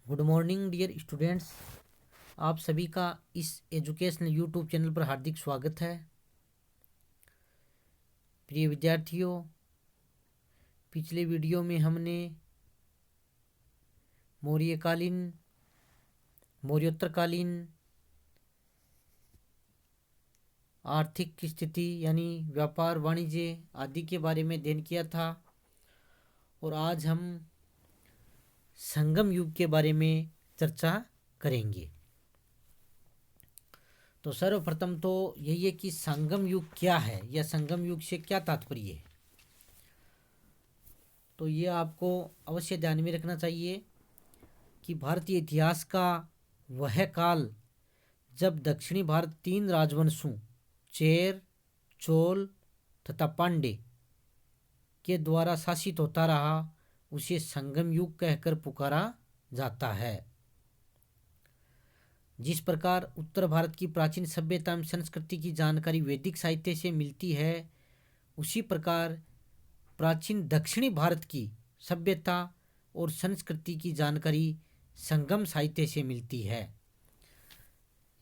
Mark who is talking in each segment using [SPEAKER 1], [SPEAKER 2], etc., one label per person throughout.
[SPEAKER 1] Good morning dear students. आप सभी का इस एजुकेशनल यूट्यूब चैनल पर हार्दिक स्वागत है। प्रिय विद्यार्थियों, पिछले वीडियो में हमने मौर्योत्तरकालीन आर्थिक स्थिति यानी व्यापार वाणिज्य आदि के बारे में अध्ययन किया था और आज हम संगम युग के बारे में चर्चा करेंगे। तो सर्वप्रथम तो यही है कि संगम युग क्या है या संगम युग से क्या तात्पर्य है। तो ये आपको अवश्य ध्यान में रखना चाहिए कि भारतीय इतिहास का वह काल जब दक्षिणी भारत तीन राजवंशों चेर, चोल तथा पांड्य के द्वारा शासित होता रहा, उसे संगम युग कहकर पुकारा जाता है। जिस प्रकार उत्तर भारत की प्राचीन सभ्यता एवं संस्कृति की जानकारी वैदिक साहित्य से मिलती है, उसी प्रकार प्राचीन दक्षिणी भारत की सभ्यता और संस्कृति की जानकारी संगम साहित्य से मिलती है।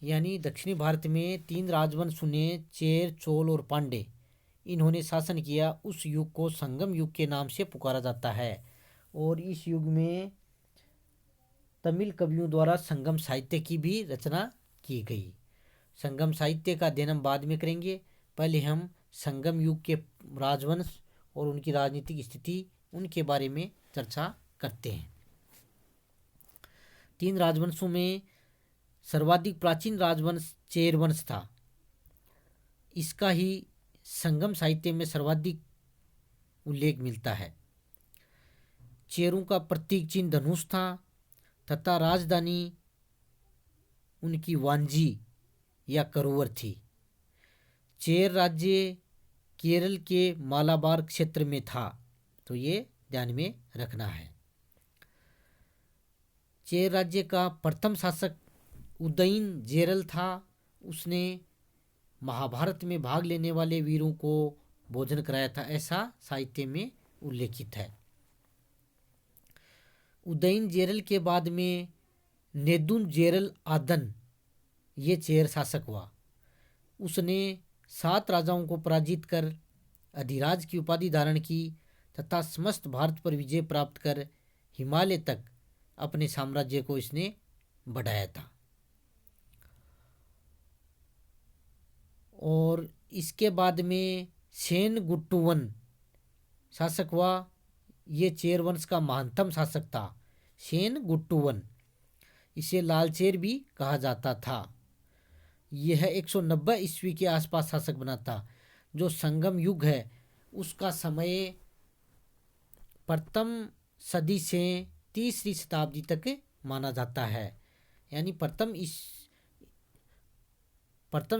[SPEAKER 1] यानी दक्षिणी भारत में तीन राजवंश ने चेर, चोल और पांड्य इन्होंने शासन किया, उस युग को संगम युग के नाम से पुकारा जाता है। और इस युग में तमिल कवियों द्वारा संगम साहित्य की भी रचना की गई। संगम साहित्य का अध्ययन हम बाद में करेंगे, पहले हम संगम युग के राजवंश और उनकी राजनीतिक स्थिति उनके बारे में चर्चा करते हैं। तीन राजवंशों में सर्वाधिक प्राचीन राजवंश चेर वंश था। इसका ही संगम साहित्य में सर्वाधिक उल्लेख मिलता है। चेरों का प्रतीक चिन्ह धनुष था तथा राजधानी उनकी वांजी या करोवर थी। चेर राज्य केरल के मालाबार क्षेत्र में था, तो ये ध्यान में रखना है। चेर राज्य का प्रथम शासक उदयन जेरल था। उसने महाभारत में भाग लेने वाले वीरों को भोजन कराया था, ऐसा साहित्य में उल्लेखित है। उदयन जेरल के बाद में नेदुन जेरल आदन ये चेर शासक हुआ। उसने 7 राजाओं को पराजित कर अधिराज की उपाधि धारण की तथा समस्त भारत पर विजय प्राप्त कर हिमालय तक अपने साम्राज्य को इसने बढ़ाया था। और इसके बाद में सेनगुट्टुवन शासक हुआ। ये चेर वंश का महानतम शासक था, सेनगुट्टुवन। इसे लालचेर भी कहा जाता था। यह 190 ईस्वी के आसपास शासक बना था। जो संगम युग है उसका समय प्रथम सदी से तीसरी शताब्दी तक माना जाता है। यानी प्रथम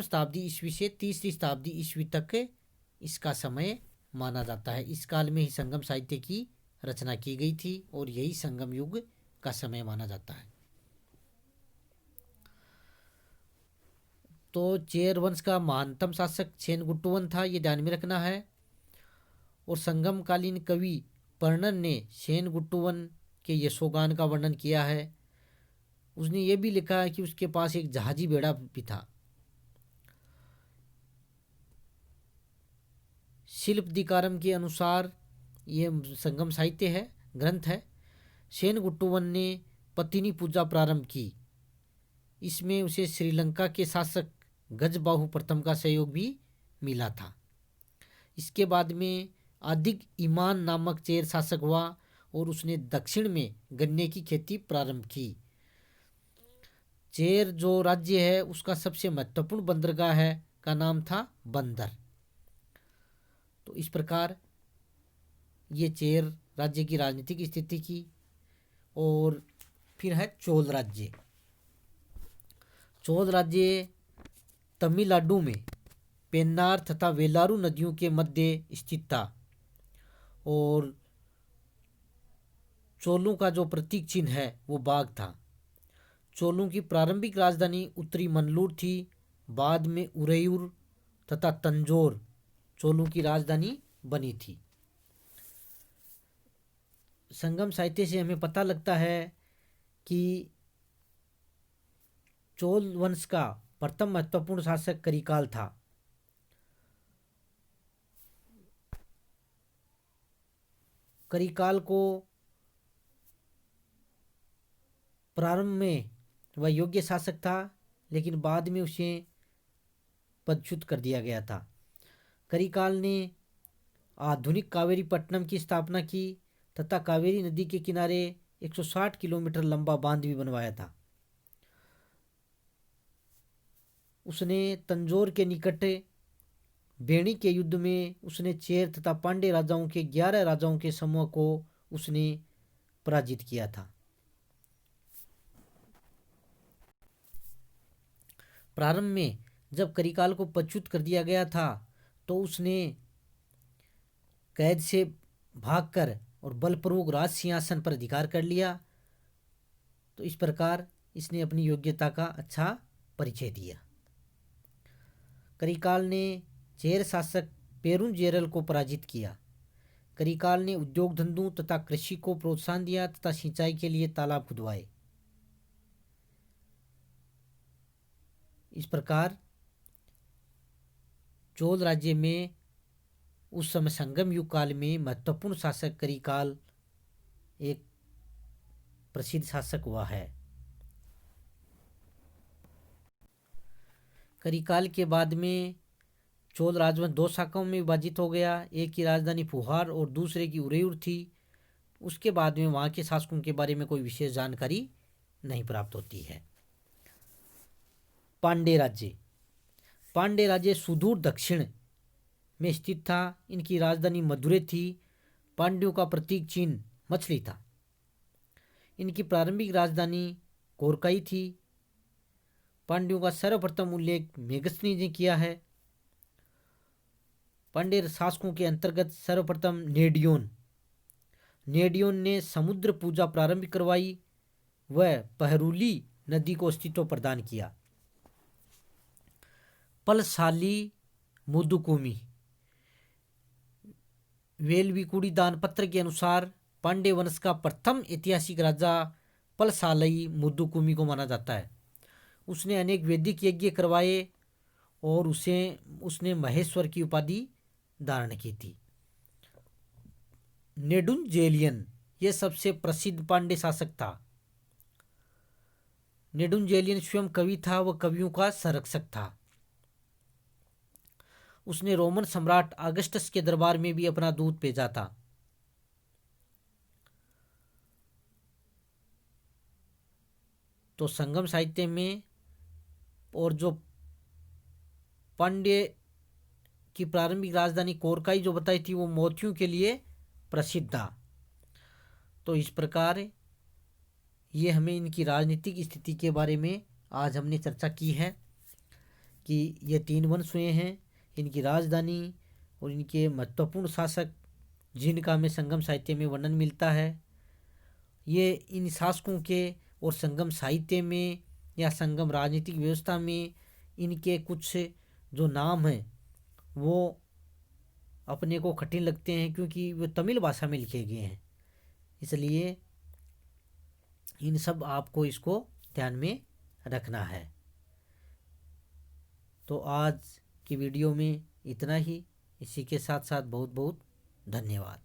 [SPEAKER 1] शताब्दी ईस्वी से तीसरी शताब्दी ईस्वी तक इसका समय माना जाता है। इस काल में ही संगम साहित्य की रचना की गई थी और यही संगम युग का समय माना जाता है। तो चेर वंश का महानतम शासक सेनगुट्टुवन था, ये ध्यान में रखना है। और संगमकालीन कवि पर्णन ने सेनगुट्टुवन के यशोगान का वर्णन किया है। उसने ये भी लिखा है कि उसके पास एक जहाजी बेड़ा भी था। शिल्पदिकारम के अनुसार ये संगम साहित्य है, ग्रंथ है। सेनगुट्टुवन ने पत्नी पूजा प्रारंभ की। इसमें उसे श्रीलंका के शासक गजबाहु प्रथम का सहयोग भी मिला था। इसके बाद में आदिग ईमान नामक चेर शासक हुआ और उसने दक्षिण में गन्ने की खेती प्रारंभ की। चेर जो राज्य है उसका सबसे महत्वपूर्ण बंदरगाह है का नाम था बंदर। तो इस प्रकार ये चेर राज्य की राजनीतिक स्थिति की। और फिर है चोल राज्य। चोल राज्य तमिलनाडु में पेन्नार तथा वेलारू नदियों के मध्य स्थित था। और चोलों का जो प्रतीक चिन्ह है वो बाघ था। चोलों की प्रारंभिक राजधानी उत्तरी मन्नूर थी। बाद में उरेयूर तथा तंजौर चोलों की राजधानी बनी थी। संगम साहित्य से हमें पता लगता है कि चोल वंश का प्रथम महत्वपूर्ण शासक करिकाल था। करिकाल को प्रारंभ में वह योग्य शासक था, लेकिन बाद में उसे पदच्युत कर दिया गया था। करिकाल ने आधुनिक कावेरीपट्टनम की स्थापना की तथा कावेरी नदी के किनारे 160 किलोमीटर लंबा बांध भी बनवाया था। उसने तंजौर के निकट बेणी के युद्ध में उसने चेर तथा पांड्य राजाओं के 11 राजाओं के समूह को उसने पराजित किया था। प्रारंभ में जब करिकाल को पदच्युत कर दिया गया था तो उसने कैद से भागकर और बलपूर्वक राज सिंहासन पर अधिकार कर लिया। तो इस प्रकार इसने अपनी योग्यता का अच्छा परिचय दिया। करिकाल ने चेर शासक पेरुंजेरल को पराजित किया। करिकाल ने उद्योग धंधों तथा कृषि को प्रोत्साहन दिया तथा सिंचाई के लिए तालाब खुदवाए। इस प्रकार चोल राज्य में उस समय संगम युग काल में महत्वपूर्ण शासक करिकाल एक प्रसिद्ध शासक हुआ है। करिकाल के बाद में चोल राजवंश दो शाखाओं में विभाजित हो गया। एक की राजधानी फुहार और दूसरे की उरेयूर थी। उसके बाद में वहाँ के शासकों के बारे में कोई विशेष जानकारी नहीं प्राप्त होती है। पांड्य राज्य। पांड्य राज्य सुदूर दक्षिण में स्थित था। इनकी राजधानी मदुरै थी। पांड्यों का प्रतीक चिन्ह मछली था। इनकी प्रारंभिक राजधानी कोरकाई थी। पांड्यों का सर्वप्रथम उल्लेख मेगस्थनी ने किया है। पांड्य शासकों के अंतर्गत सर्वप्रथम नेडियोन ने समुद्र पूजा प्रारंभ करवाई। वह पहरुली नदी को अस्तित्व प्रदान किया। पलसाली मुदुकुमी। वेलविकुड़ी दानपत्र के अनुसार पांड्य वंश का प्रथम ऐतिहासिक राजा पलसालई मुदुकुमी को माना जाता है। उसने अनेक वैदिक यज्ञ करवाए और उसने महेश्वर की उपाधि धारण की थी। नेडुंजेलियन यह सबसे प्रसिद्ध पांड्य शासक था। नेडुंजेलियन स्वयं कवि था। वह कवियों का संरक्षक था। उसने रोमन सम्राट अगस्टस के दरबार में भी अपना दूत भेजा था। तो संगम साहित्य में और जो पांड्य की प्रारंभिक राजधानी कोरकाई जो बताई थी वो मोतियों के लिए प्रसिद्ध था। तो इस प्रकार ये हमें इनकी राजनीतिक स्थिति के बारे में आज हमने चर्चा की है कि ये 3 वंश हुए हैं, इनकी राजधानी और इनके महत्वपूर्ण शासक जिनका हमें संगम साहित्य में वर्णन मिलता है। ये इन शासकों के और संगम साहित्य में या संगम राजनीतिक व्यवस्था में इनके कुछ जो नाम हैं वो अपने को कठिन लगते हैं क्योंकि वे तमिल भाषा में लिखे गए हैं। इसलिए इन सब आपको इसको ध्यान में रखना है। तो आज की वीडियो में इतना ही। इसी के साथ साथ बहुत बहुत धन्यवाद।